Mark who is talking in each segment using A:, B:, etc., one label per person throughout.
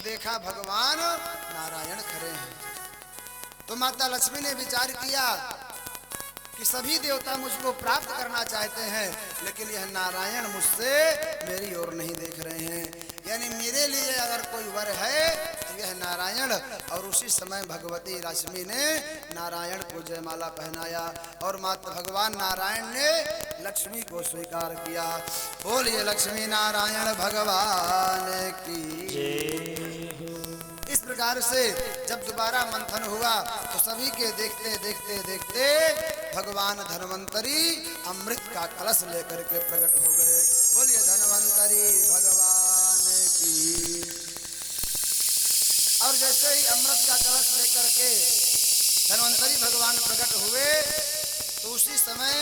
A: देखा भगवान नारायण खड़े हैं। तो माता लक्ष्मी ने विचार किया कि सभी देवता मुझको प्राप्त करना चाहते हैं, लेकिन यह नारायण मुझसे मेरी ओर नहीं देख रहे हैं। यानी मेरे लिए अगर कोई वर है तो यह नारायण। और उसी समय भगवती लक्ष्मी ने नारायण को जयमाला पहनाया और माता भगवान नारायण ने लक्ष्मी को स्वीकार किया। बोलिए लक्ष्मी नारायण भगवान की। इस प्रकार से जब दोबारा मंथन हुआ तो सभी के देखते देखते देखते भगवान धन्वंतरी अमृत का कलश लेकर के प्रकट हो गए। बोलिए धन्वंतरी भगवान की। और जैसे ही अमृत का कलश लेकर के धन्वंतरी भगवान प्रकट हुए तो उसी समय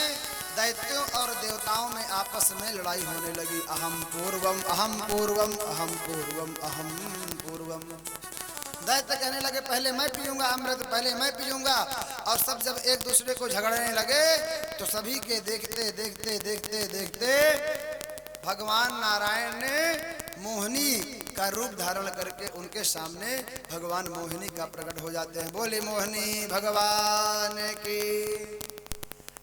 A: दैत्यों और देवताओं में आपस में लड़ाई होने लगी। अहम पूर्वम अहम पूर्वम अहम पूर्वम अहम पूर्वम। दैत्य कहने लगे पहले मैं पीऊंगा अमृत, पहले मैं पीऊंगा। और सब जब एक दूसरे को झगड़ने लगे तो सभी के देखते देखते देखते देखते भगवान नारायण ने मोहिनी का रूप धारण करके उनके सामने भगवान मोहिनी का प्रकट हो जाते हैं। बोले मोहिनी भगवान की।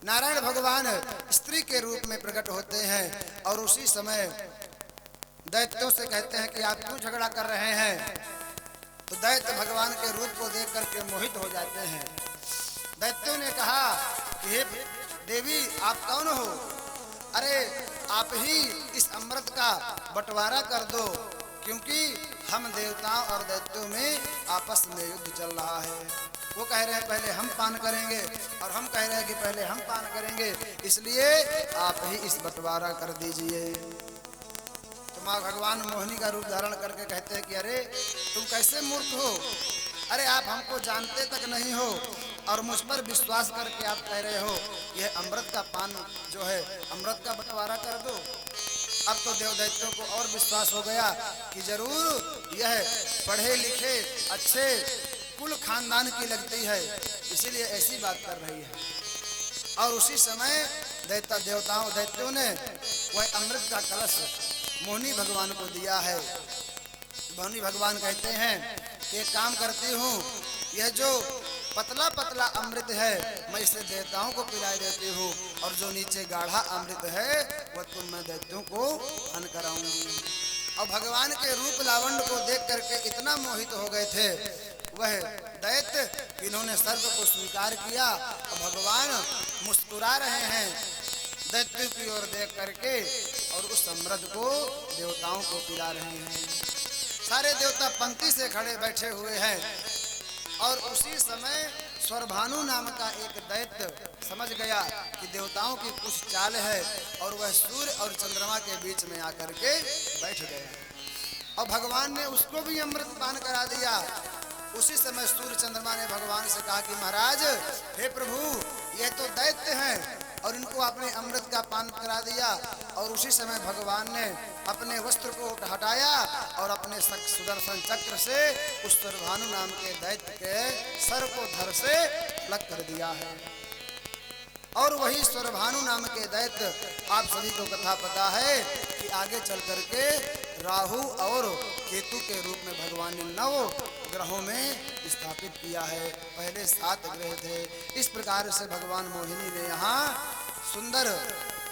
A: नारायण भगवान स्त्री के रूप में प्रकट होते हैं और उसी समय दैत्यों से कहते हैं कि आप क्यों झगड़ा कर रहे हैं। तो दैत्य भगवान के रूप को देख करके मोहित हो जाते हैं। दैत्यों ने कहा कि हे देवी आप कौन हो? अरे आप ही इस अमृत का बंटवारा कर दो, क्योंकि हम देवताओं और दैत्यों में आपस में युद्ध चल रहा है। वो कह रहे हैं पहले हम पान करेंगे और हम कह रहे हैं कि पहले हम पान करेंगे, इसलिए आप ही इस बंटवारा कर दीजिए। माँ भगवान मोहिनी का रूप धारण करके कहते हैं कि अरे तुम कैसे मूर्ख हो? अरे आप हमको जानते तक नहीं हो और मुझ पर विश्वास करके आप कह रहे हो यह अमृत का पान जो है अमृत का बंटवारा कर दो। अब तो देव दैत्यों को और विश्वास हो गया कि जरूर यह पढ़े लिखे अच्छे कुल खानदान की लगती है, इसीलिए ऐसी बात कर रही है। और उसी समय दैत्यों ने वह अमृत का कलश मोहिनी भगवान को दिया है। मोहिनी भगवान कहते हैं कि एक काम करती हूँ, यह जो पतला पतला अमृत है मैं इसे देवताओं को पिला देती हूँ और जो नीचे गाढ़ा अमृत है वह तुम मैं दैत्यों को पान कराऊंगी। और भगवान के रूप लावण्य को देख करके इतना मोहित हो गए थे वह दैत्य कि इन्होंने सर्प को स्वीकार किया और भगवान मुस्कुरा रहे हैं दैत्य की ओर देख करके और उस अमृत को देवताओं को पिला रहे हैं। सारे देवता पंक्ति से खड़े बैठे हुए हैं और उसी समय स्वरभानु नाम का एक दैत्य समझ गया कि देवताओं की कुछ चाल है और वह सूर्य और चंद्रमा के बीच में आकर के बैठ गया और भगवान ने उसको भी अमृत पान करा दिया। उसी समय सूर्य चंद्रमा ने भगवान से कहा कि महाराज हे प्रभु यह तो दैत्य हैं और इनको आपने अमृत का पान करा दिया। और उसी समय भगवान ने अपने वस्त्र को हटाया और अपने सुदर्शन चक्र से उस स्वरभानु नाम के दैत्य के सर को धड़ से अलग कर दिया है। और वही स्वरभानु नाम के दैत्य आप सभी को कथा पता है कि आगे चल करके राहु और केतु के रूप में भगवान ने 9 ग्रहों में स्थापित किया है। पहले 7 ग्रह थे। इस प्रकार से भगवान मोहिनी ने यहाँ सुंदर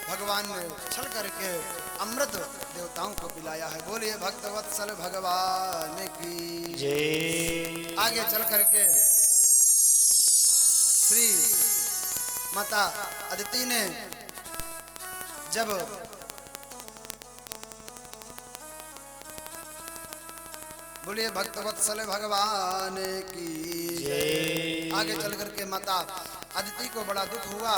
A: भगवान ने छल करके अमृत देवताओं को पिलाया है। बोलिए भक्तवत्सल भगवान की जय। आगे चल करके श्री माता अदिति ने जब बोलिए भक्तवत्सल भगवान की जय। आगे चल करके माता अदिति को बड़ा दुख हुआ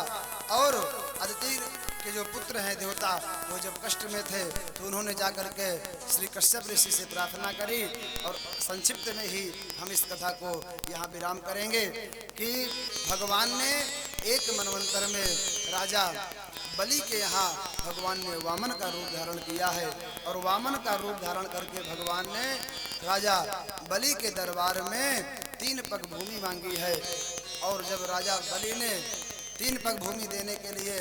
A: और अदिति के जो पुत्र हैं देवता वो जब कष्ट में थे तो उन्होंने जाकर के श्री कश्यप ऋषि से प्रार्थना करी। और संक्षिप्त में ही हम इस कथा को यहाँ विराम करेंगे कि भगवान ने एक मनवंतर में राजा बलि के यहाँ भगवान ने वामन का रूप धारण किया है और वामन का रूप धारण करके भगवान ने राजा बलि के दरबार में 3 पग भूमि मांगी है। और जब राजा बलि ने 3 पग भूमि देने के लिए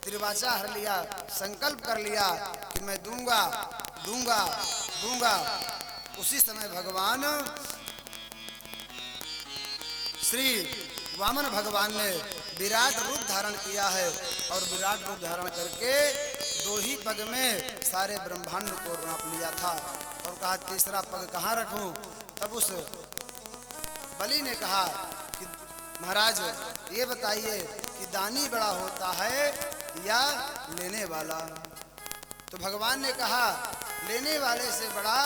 A: त्रिवाचा हर लिया, संकल्प कर लिया कि मैं दूंगा दूंगा दूंगा, उसी समय भगवान श्री वामन भगवान ने विराट रूप धारण किया है और विराट रूप धारण करके 2 ही पग में सारे ब्रह्मांड को नाप लिया था और कहा तीसरा पग कहाँ रखूं। तब उस बलि ने कहा कि महाराज ये बताइए कि दानी बड़ा होता है या लेने वाला। तो भगवान ने कहा लेने वाले से बड़ा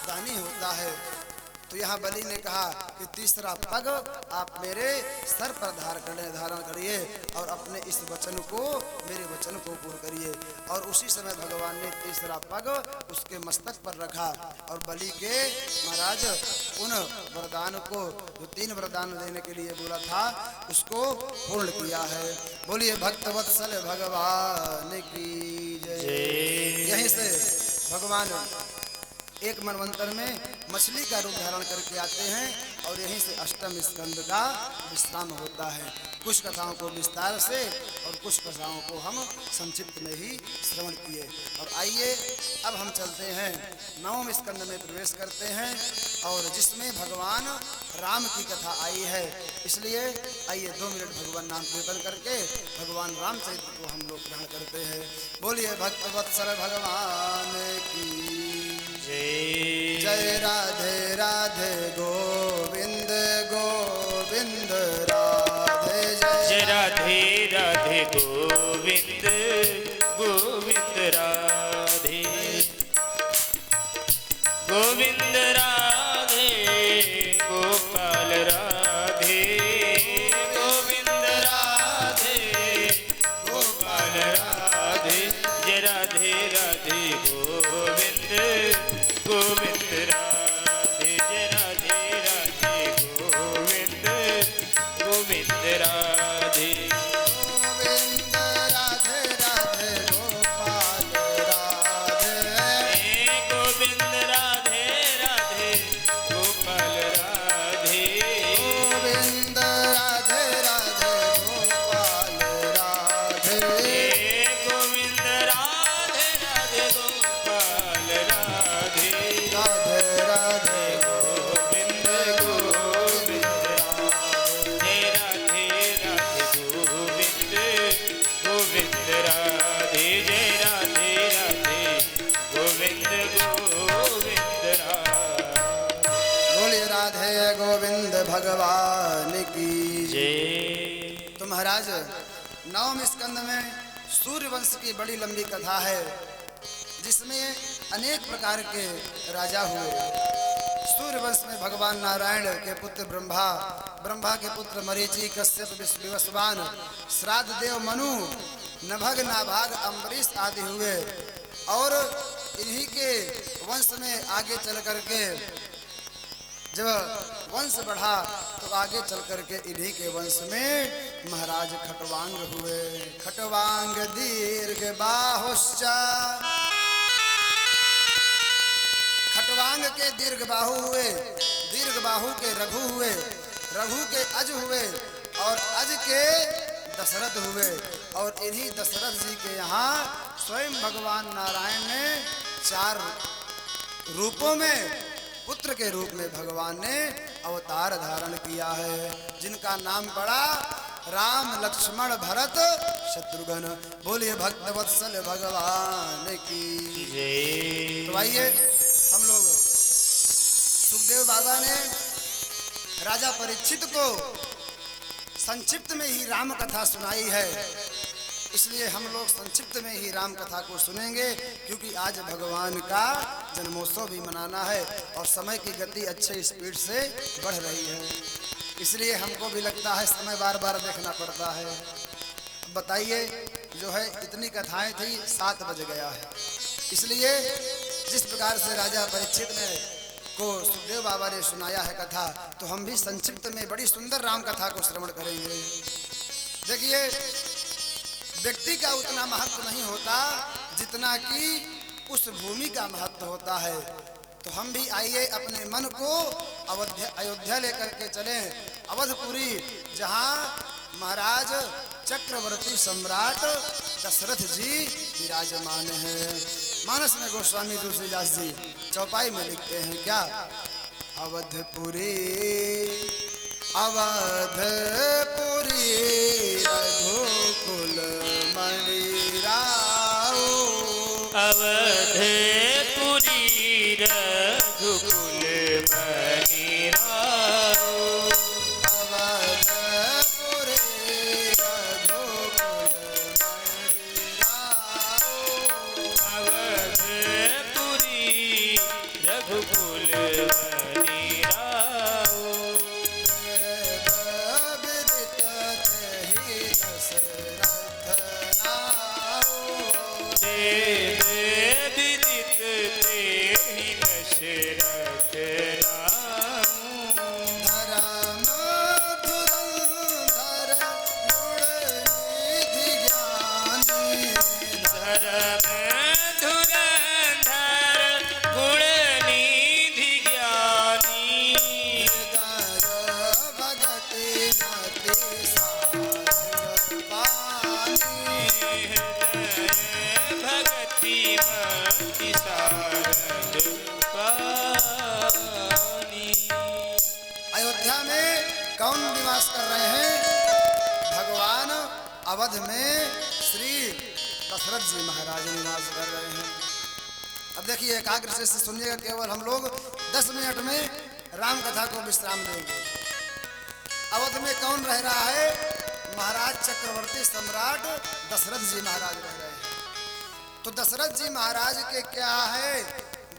A: दानी होता है। तो यहाँ बलि ने कहा कि तीसरा पग आप मेरे सर पर धारण करिए और अपने इस वचन को मेरे वचन को पूर्ण करिए। और उसी समय भगवान ने तीसरा पग उसके मस्तक पर रखा और बलि के महाराज उन वरदान को जो 3 वरदान देने के लिए बोला था उसको पूर्ण किया है। बोलिए भक्तवत्सल भगवान की जय। यहीं से भगवान एक मनवंतर में मछली का रूप धारण करके आते हैं और यहीं से अष्टम स्कंद का विश्राम होता है। कुछ कथाओं को विस्तार से और कुछ कथाओं को हम संक्षिप्त में ही श्रवण किए। और आइए अब हम चलते हैं 9वें स्कंद में प्रवेश करते हैं और जिसमें भगवान राम की कथा आई है। इसलिए आइए 2 मिनट भगवान नाम कीर्तन करके भगवान रामचरित्र को हम लोग ग्रहण करते हैं। बोलिए भक्तवत्सल भगवान की जय। राधे राधे गोविंद गोविंद राधे जय।
B: राधे राधे गोविंद गोविंद राधे गोविंद राधे गोपाल राधे गोविंद राधे गोपाल राधे जय। राधे राधे गोविंद गोविंद राधे जय। राधे राधे गोविंद गोविंद राधे
A: गोविंद राधे राधे गोपाल राधे
B: गोविंद राधे राधे गोपाल राधे
A: गोविंद राधे राधे गोपाल राधे
B: गोविंद राधे राधे गोपाल राधे
A: राधे राधे
B: गोविंद गोविंद राधे राधे गोविंद गोविंद राधे जय। राधे राधे गोविंद गोविंद राधे।
A: बोलिए राधे गोविंद भगवान की
B: जय।
A: तो महाराज 9वें स्कंद में सूर्यवंश की बड़ी लंबी कथा है जिसमें अनेक प्रकार के राजा हुए। सूर्यवंश में भगवान नारायण के पुत्र ब्रह्मा, ब्रह्मा के पुत्र मरीचि, कश्यप, विवस्वान, श्राद्ध देव मनु, नभग, नाभाग, अम्बरीश आदि हुए। और इन्हीं के वंश में आगे चल करके जब वंश बढ़ा तो आगे चल करके इन्हीं के वंश में महाराज खटवांग हुए। खटवांग दीर्घ बाहुश्च, खटवांग के दीर्घ बाहु हुए, दीर्घ बाहु के रघु हुए, रघु के अज हुए और अज के दशरथ हुए। और इन्हीं दशरथ जी के यहाँ स्वयं भगवान नारायण ने 4 रूपों में पुत्र के रूप में भगवान ने अवतार धारण किया है जिनका नाम पड़ा राम, लक्ष्मण, भरत, शत्रुघ्न। बोलिए भक्तवत्सल भगवान की जय। तो आइए हम लोग सुखदेव बाबा ने राजा परीक्षित को संक्षिप्त में ही राम कथा सुनाई है, इसलिए हम लोग संक्षिप्त में ही राम कथा को सुनेंगे क्योंकि आज भगवान का जन्मोत्सव भी मनाना है और समय की गति अच्छे स्पीड से बढ़ रही है, इसलिए हमको भी लगता है समय बार बार देखना पड़ता है। बताइए जो है इतनी कथाएं थी 7 बज गया है, इसलिए जिस प्रकार से राजा परीक्षित ने को सुखदेव बाबा ने सुनाया है कथा, तो हम भी संक्षिप्त में बड़ी सुंदर राम कथा को श्रवण करेंगे। देखिए व्यक्ति का उतना महत्व नहीं होता जितना कि उस भूमि का महत्व होता है। तो हम भी आइए अपने मन को अयोध्या लेकर के चलें, अवधपुरी, जहाँ महाराज चक्रवर्ती सम्राट दशरथ जी विराजमान हैं। मानस में गोस्वामी तुलसीदास जी चौपाई में लिखते हैं क्या, अवधपुरी अवधपुरी रघुकुल मणि राव,
B: अवधपुरी रघुकुल मणि राव,
A: अवधपुरी रघुकुल मणि राव,
B: अवधपुरी रघुकुल मणि राव,
A: विदित तेहि दशरथ नाव,
B: देव विदित तेहि दशरथ नाम,
A: धर्म धुरंधर गुणनिधि ज्ञानी,
B: धर्म धुरंधर गुणनिधि ज्ञानी,
A: हृदय भगति मति सार पानी,
B: भगति मति सारंग पानी।
A: अयोध्या में कौन निवास कर रहे हैं? भगवान अवध में श्री दशरथ जी महाराज निवास कर रहे हैं। अब देखिए एकाग्र से सुनिएगा, केवल हम लोग 10 मिनट में राम कथा को विश्राम देंगे। अवध में कौन रह रहा है? महाराज चक्रवर्ती सम्राट दशरथ जी महाराज रह रहे हैं। तो दशरथ जी महाराज के क्या है?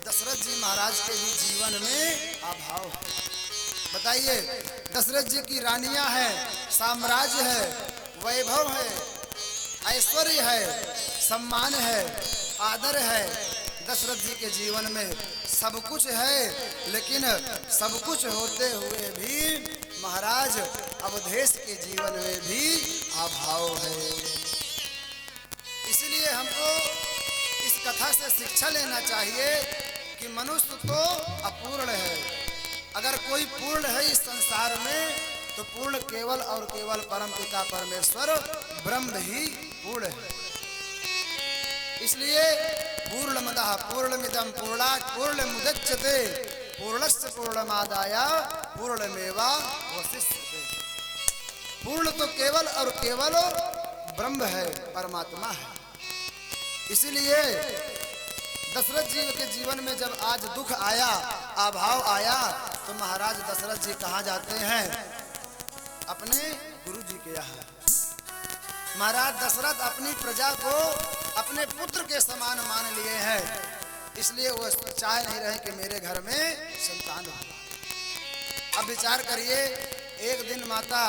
A: दशरथ जी महाराज के भी जीवन में अभाव है। बताइए, दशरथ जी की रानियां हैं, साम्राज्य है, वैभव है, ऐश्वर्य है, सम्मान है, आदर है। दशरथ जी के जीवन में सब कुछ है, लेकिन सब कुछ होते हुए भी महाराज अवधेश के जीवन में भी अभाव है। इसलिए हमको इस कथा से शिक्षा लेना चाहिए कि मनुष्य तो अपूर्ण है। अगर कोई पूर्ण है इस संसार में तो पूर्ण केवल और केवल परमपिता परमेश्वर ब्रह्म ही पूर्ण है। इसलिए पूर्णमदः पूर्णमिदं पूर्णात् पूर्णमुदच्यते पूर्णस्य पूर्णमादाय पूर्णमेवावशिष्यते। पूर्ण तो केवल और केवल ब्रह्म है, परमात्मा है। इसीलिए दशरथ जी के जीवन में जब आज दुख आया, अभाव आया, तो महाराज दशरथ जी कहाँ जाते हैं? अपने गुरु जी के यहाँ। महाराज दशरथ अपनी प्रजा को अपने पुत्र के समान मान लिए हैं, इसलिए वो चाह नहीं रहे कि मेरे घर में संतान हो। अब विचार करिए, एक दिन माता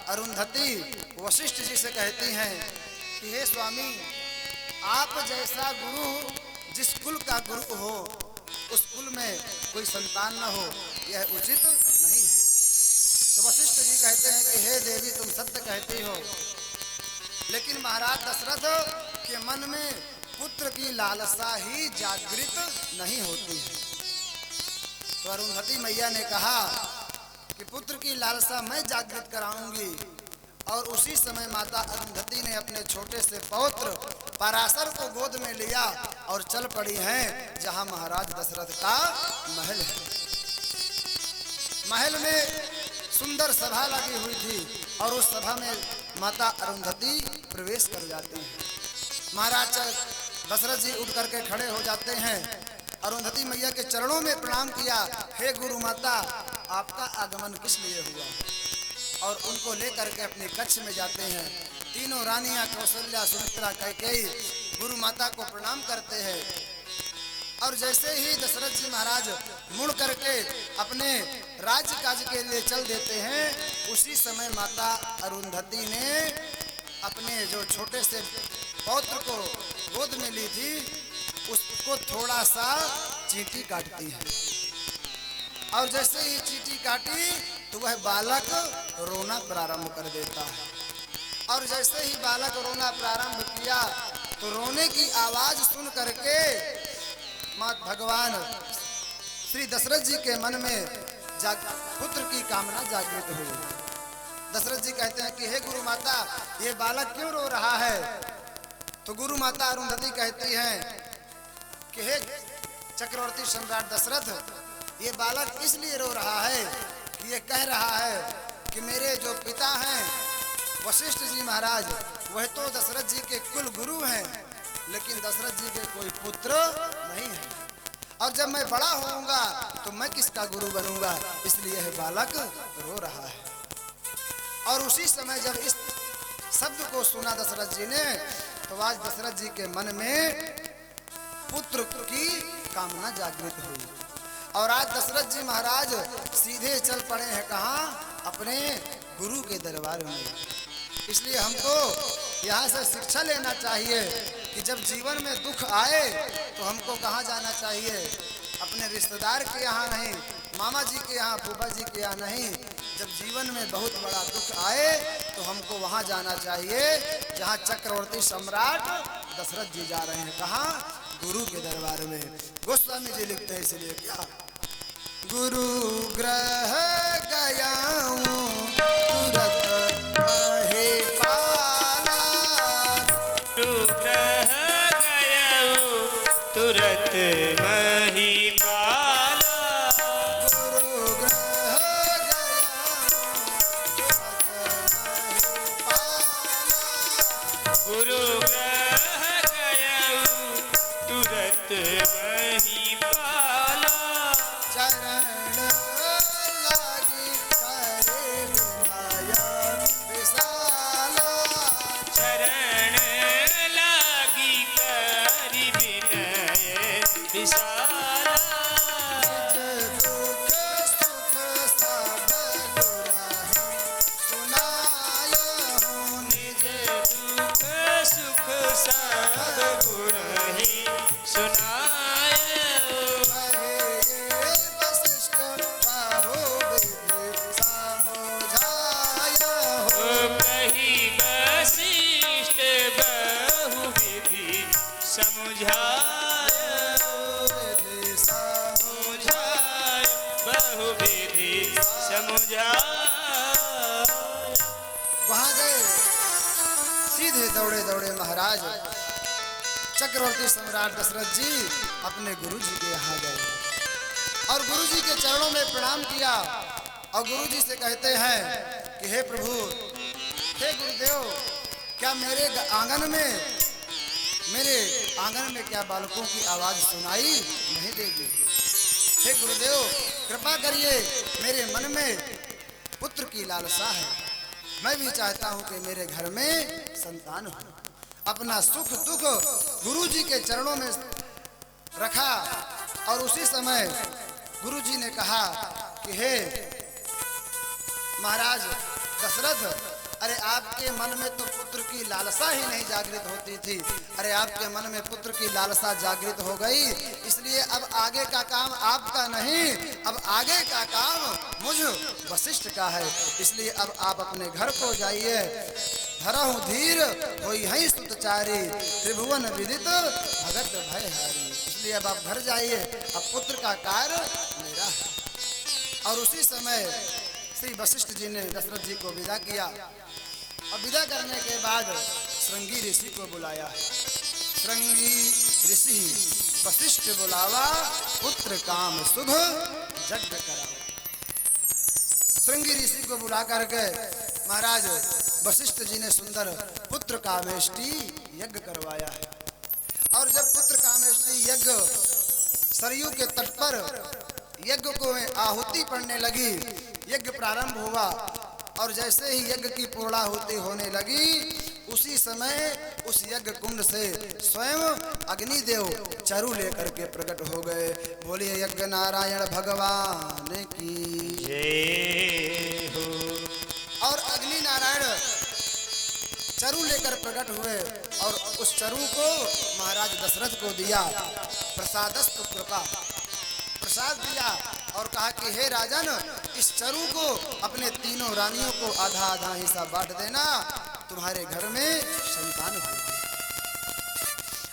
A: अरुंधति वशिष्ठ जी से कहती हैं कि हे स्वामी, आप जैसा गुरु जिस कुल का गुरु हो उस कुल में कोई संतान न हो, यह उचित नहीं है। तो वशिष्ठ जी कहते हैं कि हे देवी, तुम सत्य कहती हो, लेकिन महाराज दशरथ के मन में पुत्र की लालसा ही जागृत नहीं होती है। तो अरुंधति मैया ने कहा कि पुत्र की लालसा मैं जागृत कराऊंगी। और उसी समय माता अरुंधति ने अपने छोटे से पौत्र पराशर को गोद में लिया और चल पड़ी हैं जहां महाराज दशरथ का महल है। महल में सुंदर सभा लगी हुई थी और उस सभा में माता अरुंधति प्रवेश कर जाती हैं। महाराज दशरथ जी उठ करके खड़े हो जाते हैं, अरुंधति मैया के चरणों में प्रणाम किया, हे गुरु माता, आपका आगमन किस लिए हुआ? और उनको लेकर के अपने कक्ष में जाते हैं। तीनों रानियां कौशल्या, सुमित्रा, कैकेयी गुरु माता को प्रणाम करते हैं। और जैसे ही दशरथ जी महाराज मुड़ करके अपने राज्य काज के लिए चल देते हैं, उसी समय माता अरुंधति ने अपने जो छोटे से पौत्र को गोद में ली थी, उसको थोड़ा सा चींटी काटती है। और जैसे ही चींटी काटी तो वह बालक रोना प्रारंभ कर देता है। और जैसे ही बालक रोना प्रारंभ किया तो रोने की आवाज सुन करके मां भगवान श्री दशरथ जी के मन में पुत्र की कामना जागृत हुई। दशरथ जी कहते हैं कि हे गुरु माता, ये बालक क्यों रो रहा है? तो गुरु माता अरुंधति कहती हैं कि हे चक्रवर्ती सम्राट दशरथ ये बालक इसलिए रो रहा है कि ये कह रहा है कि मेरे जो पिता हैं वशिष्ठ जी महाराज वह तो दशरथ जी के कुल गुरु हैं, लेकिन दशरथ जी के कोई पुत्र नहीं है, और जब मैं बड़ा होऊंगा तो मैं किसका गुरु बनूंगा, इसलिए यह बालक रो रहा है। और उसी समय जब इस शब्द को सुना दशरथ जी ने, तो आज दशरथ जी के मन में पुत्र की कामना जागृत हुई, और आज दशरथ जी महाराज सीधे चल पड़े हैं कहाँ, अपने गुरु के दरबार में। इसलिए हमको यहाँ से शिक्षा लेना चाहिए कि जब जीवन में दुख आए तो हमको कहाँ जाना चाहिए, अपने रिश्तेदार के यहाँ नहीं, मामा जी के यहाँ, फूफा जी के यहाँ नहीं। जब जीवन में बहुत बड़ा दुख आए तो हमको वहाँ जाना चाहिए जहाँ चक्रवर्ती सम्राट दशरथ जी जा रहे हैं, कहाँ, गुरु के दरबार में। गोस्वामी जी लिखते हैं इसलिए क्या, गुरु ग्रह गया तुरत महे पाला,
B: गुरु ग्रह गया तुरत मही पाला,
A: गुरु ग्रह गया तुरत महे पाला,
B: गुरु ग्रह गया तुरत मही पाला,
A: चरण लागी करे विनाया विशाला,
B: चरण लागी करि विनय विशाला,
A: निज दुख सुख सब गुराहि सुनाया हूँ,
B: निज दुख सुख सब गुरहि सुनाय,
A: कहे ये वशिष्ठ बाहु विधि समझाया हूँ,
B: कही वशिष्ठ बहुविधि समुझाय,
A: विधि
B: समुझाय बहुविधि समुझाय।
A: वहां गए, सीधे दौड़े दौड़े महाराज चक्रवर्ती सम्राट दशरथ जी अपने गुरु जी के यहाँ गए और गुरु जी के चरणों में प्रणाम किया, और गुरु जी से कहते हैं कि हे प्रभु, हे गुरुदेव, क्या मेरे आंगन में क्या बालकों की आवाज सुनाई नहीं देगी? हे गुरुदेव, कृपा करिए, मेरे मन में पुत्र की लालसा है, मैं भी चाहता हूं कि मेरे घर में संतान हो। अपना सुख दुख गुरु जी के चरणों में रखा, और उसी समय गुरु जी ने कहा कि हे महाराज दशरथ, अरे आपके मन में तो पुत्र की लालसा ही नहीं जागृत होती थी, अरे आपके मन में पुत्र की लालसा जागृत हो गई, इसलिए अब आगे का काम आपका नहीं, अब आगे का काम मुझ वशिष्ठ का है। इसलिए अब आप अपने घर को जाइए, धरहु धीर होई हई सुतचारी, त्रिभुवन विदित भगत भयहारी। इसलिए अब आप घर जाइए, अब पुत्र का कार्य मेरा है। और उसी समय श्री वशिष्ठ जी ने दशरथ जी को विदा किया, और विदा करने के बाद श्रृंगी ऋषि को बुलाया। श्रृंगी ऋषि वशिष्ठ बुलावा, पुत्र काम शुभ यज्ञ करावा। श्रृंगी ऋषि को बुला करके महाराज वशिष्ठ जी ने सुंदर पुत्र कामेष्टि यज्ञ करवाया है। और जब पुत्र कामेष्टि यज्ञ सरयू के तट पर यज्ञ को आहुति पड़ने लगी, यज्ञ प्रारंभ हुआ, और जैसे ही यज्ञ की पूर्णाहुति होने लगी, उसी समय उस यज्ञ कुंड से स्वयं अग्निदेव चरु लेकर के प्रकट हो गए। बोलिए यज्ञ नारायण भगवान की
B: जय हो।
A: और अग्नि नारायण चरु लेकर प्रकट हुए, और उस चरु को महाराज दशरथ को दिया। प्रसादस्तु कृपा, प्रसाद दिया, और कहा कि हे राजन, इस चरु को अपने तीनों रानियों को आधा आधा हिस्सा बांट देना, तुम्हारे घर में संतान होगी।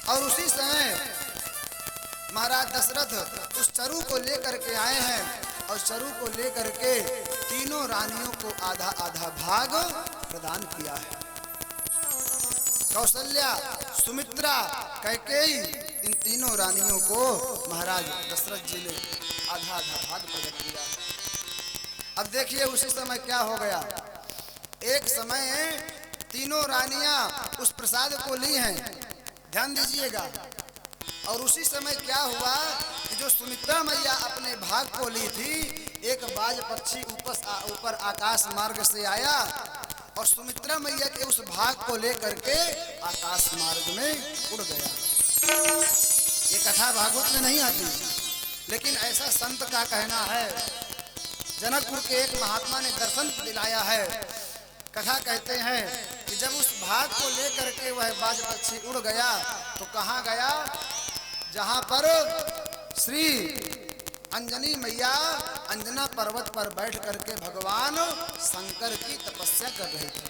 A: और उसी समय महाराज दशरथ उस चरु को लेकर के आए हैं, और चरु को लेकर के तीनों रानियों को आधा आधा भाग प्रदान किया है। कौशल्या, सुमित्रा, कैकेयी इन तीनों रानियों को महाराज दशरथ जी ने आधा आधा भाग प्रकट किया। अब देखिए उसी समय क्या हो गया। एक समय तीनों रानियां उस प्रसाद को ली हैं, ध्यान दीजिएगा। और उसी समय क्या हुआ कि जो सुमित्रा मैया अपने भाग को ली थी, एक बाज पक्षी ऊपर आकाश मार्ग से आया और सुमित्रा मैया के उस भाग को लेकर के आकाश मार्ग में उड़ गया। ये कथा भागवत में नहीं आती, लेकिन ऐसा संत का कहना है। जनकपुर के एक महात्मा ने दर्शन दिलाया है। कथा कहते हैं कि जब उस भाग को लेकर के वह बाज पक्षी उड़ गया तो कहाँ गया, जहां पर श्री अंजनी मैया अंजना पर्वत पर बैठ करके भगवान शंकर की तपस्या कर रही थी।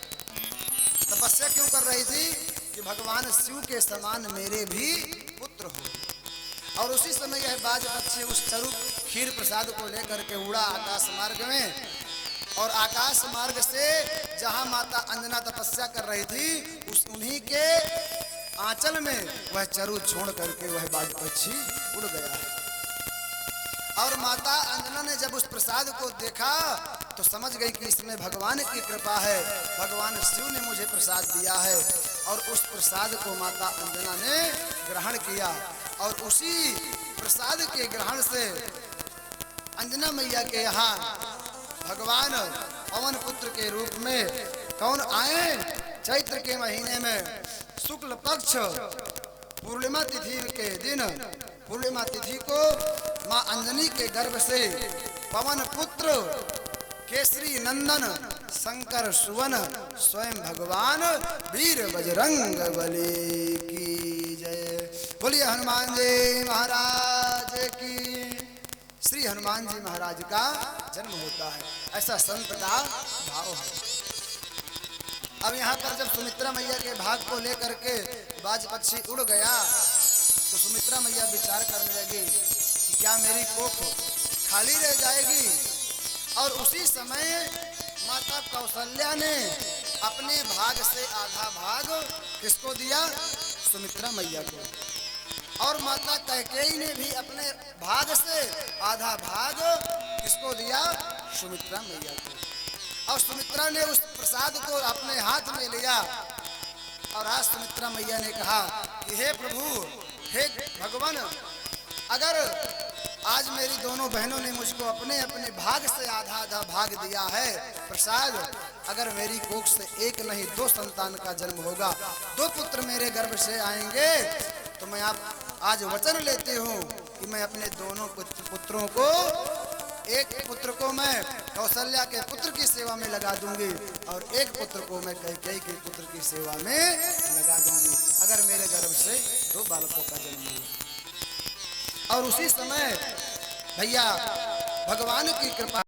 A: तपस्या क्यों कर रही थी कि भगवान शिव के समान मेरे भी पुत्र हो। और उसी समय यह बाज पक्षी उस चरु खीर प्रसाद को लेकर के उड़ा आकाश मार्ग में, और आकाश मार्ग से जहां माता अंजना तपस्या कर रही थी उन्हीं के आंचल में वह चरु छोड़ करके वह बाज पक्षी उड़ गया। और माता अंजना ने जब उस प्रसाद को देखा तो समझ गई कि इसमें भगवान की कृपा है, भगवान शिव ने मुझे प्रसाद दिया है। और उस प्रसाद को माता अंजना ने ग्रहण किया, और उसी प्रसाद के ग्रहण से अंजना मैया के यहाँ भगवान पवन पुत्र के रूप में कौन आए, चैत्र के महीने में शुक्ल पक्ष पूर्णिमा तिथि के दिन, पूर्णिमा तिथि को मां अंजनी के गर्भ से पवन पुत्र केसरी नंदन शंकर सुवन स्वयं भगवान वीर बजरंग बली की जय। बोलिए हनुमान जी महाराज की। श्री हनुमान जी महाराज का जन्म होता है, ऐसा संत का भाव है। अब यहाँ पर जब सुमित्रा मैया के भाग को लेकर के बाज पक्षी उड़ गया तो सुमित्रा मैया विचार करने लगी कि क्या मेरी कोख खाली रह जाएगी। और उसी समय माता कौशल्या ने अपने भाग से आधा भाग किसको दिया, सुमित्रा मैया को। और माता कैकेयी ने भी अपने भाग से आधा भाग किसको दिया, सुमित्रा मैया को। और सुमित्रा ने उस प्रसाद को अपने हाथ में लिया और आज सुमित्रा मैया ने कहा कि हे प्रभु, हे भगवान, अगर आज मेरी दोनों बहनों ने मुझको अपने अपने भाग से आधा आधा भाग दिया है प्रसाद, अगर मेरी कोख से एक नहीं 2 संतान का जन्म होगा, 2 पुत्र मेरे गर्भ से आएंगे, तो मैं आप आज वचन लेती हूँ कि मैं अपने दोनों पुत्रों को, एक पुत्र को मैं कौशल्या के पुत्र की सेवा में लगा दूंगी और एक पुत्र को मैं कैकेयी के पुत्र की सेवा में लगा दूंगी, अगर मेरे गर्भ से 2 बालकों का जन्म हो। और उसी समय भैया भगवान की कृपा